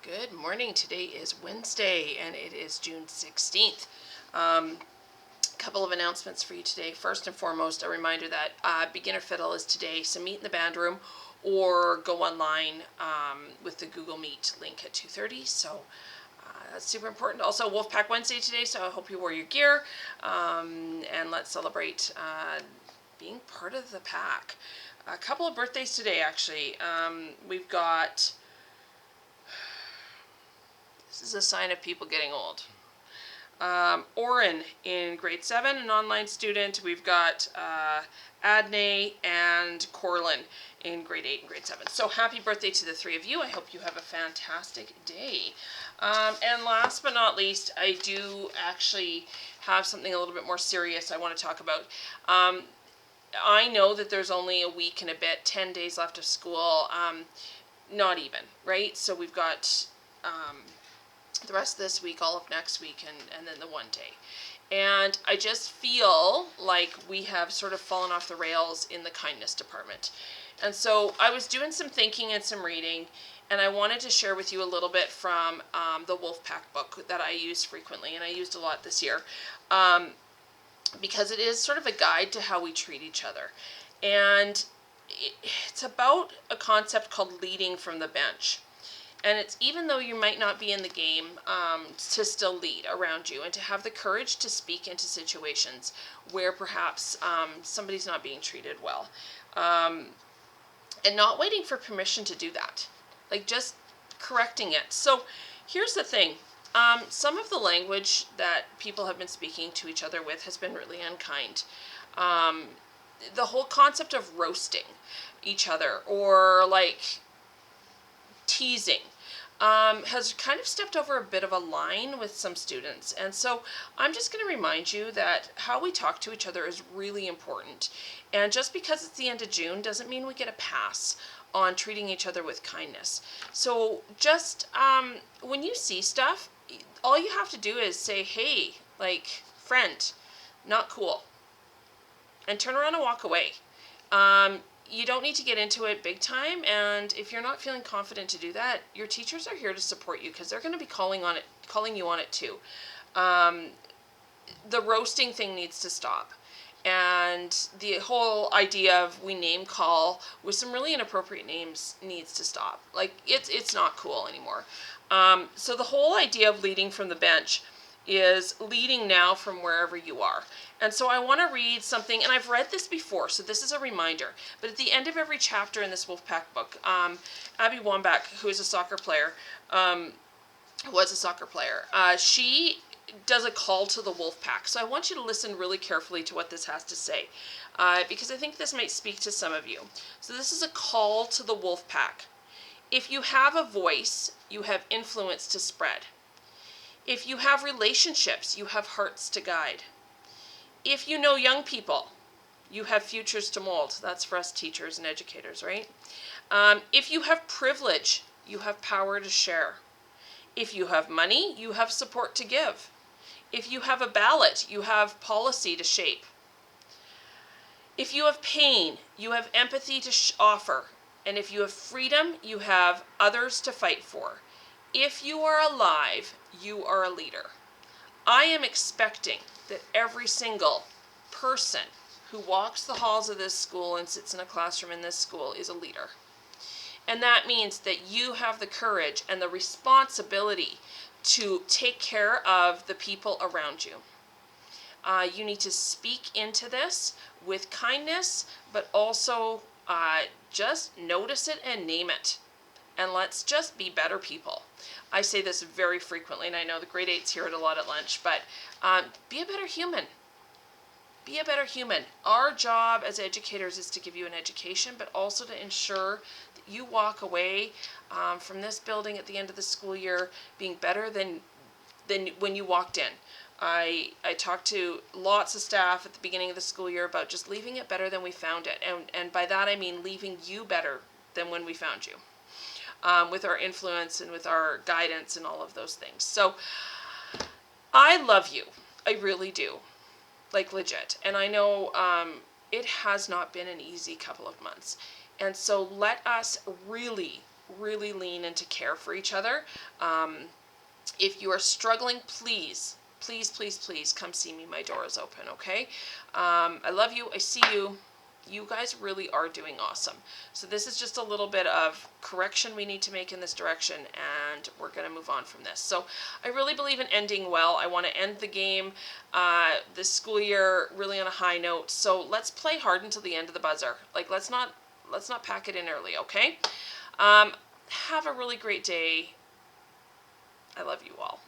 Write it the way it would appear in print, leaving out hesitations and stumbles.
Good morning. Today is Wednesday and it is June 16th. Couple of announcements for you today. First and foremost, a reminder that beginner fiddle is today, so meet in the band room or go online with the Google Meet link at 2:30. So that's super important. Also, Wolfpack Wednesday today, so I hope you wore your gear and let's celebrate being part of the pack. A couple of birthdays today, actually. We've got, this is a sign of people getting old. Oren in grade 7, an online student. We've got Adney and Corlin in grade 8 and grade 7. So happy birthday to the three of you. I hope you have a fantastic day. And last but not least, I do actually have something a little bit more serious I want to talk about. I know that there's only a week and a bit, 10 days left of school. Not even, right? So we've got the rest of this week, all of next week, and then the one day. And I just feel like we have sort of fallen off the rails in the kindness department. And so I was doing some thinking and some reading, and I wanted to share with you a little bit from the Wolfpack book that I use frequently, and I used a lot this year, because it is sort of a guide to how we treat each other. And it's about a concept called leading from the bench. And it's even though you might not be in the game, to still lead around you and to have the courage to speak into situations where perhaps somebody's not being treated well. And not waiting for permission to do that. Like just correcting it. So here's the thing. Some of the language that people have been speaking to each other with has been really unkind. The whole concept of roasting each other or like teasing has kind of stepped over a bit of a line with some students. And so I'm just going to remind you that how we talk to each other is really important. And just because it's the end of June doesn't mean we get a pass on treating each other with kindness. So just when you see stuff, all you have to do is say, hey, like, friend, not cool. And turn around and walk away. You don't need to get into it big time, and if you're not feeling confident to do that, your teachers are here to support you because they're going to be calling you on it too. The roasting thing needs to stop, and the whole idea of we name call with some really inappropriate names needs to stop. Like it's not cool anymore. So the whole idea of leading from the bench is leading now from wherever you are. And so I want to read something, and I've read this before, so this is a reminder. But at the end of every chapter in this Wolfpack book, Abby Wambach, who is a soccer player, she does a call to the Wolfpack. So I want you to listen really carefully to what this has to say, because I think this might speak to some of you. So this is a call to the Wolfpack. If you have a voice, you have influence to spread. If you have relationships, you have hearts to guide. If you know young people, you have futures to mold. That's for us teachers and educators, right? If you have privilege, you have power to share. If you have money, you have support to give. If you have a ballot, you have policy to shape. If you have pain, you have empathy to offer. And if you have freedom, you have others to fight for. If you are alive, you are a leader. I am expecting that every single person who walks the halls of this school and sits in a classroom in this school is a leader. And that means that you have the courage and the responsibility to take care of the people around you. You need to speak into this with kindness, but also just notice it and name it. And let's just be better people. I say this very frequently, and I know the grade 8s hear it a lot at lunch, but be a better human. Be a better human. Our job as educators is to give you an education, but also to ensure that you walk away from this building at the end of the school year being better than when you walked in. I talked to lots of staff at the beginning of the school year about just leaving it better than we found it. And by that I mean leaving you better than when we found you. With our influence and with our guidance and all of those things. So I love you. I really do. Like legit. And I know it has not been an easy couple of months. And so let us really, really lean into care for each other. If you are struggling, please, please, please, please come see me. My door is open, okay? I love you. I see you. You guys really are doing awesome. So this is just a little bit of correction we need to make in this direction, and we're going to move on from this. So I really believe in ending well. I want to end the game this school year really on a high note. So let's play hard until the end of the buzzer. Like, let's not pack it in early, okay? Have a really great day. I love you all.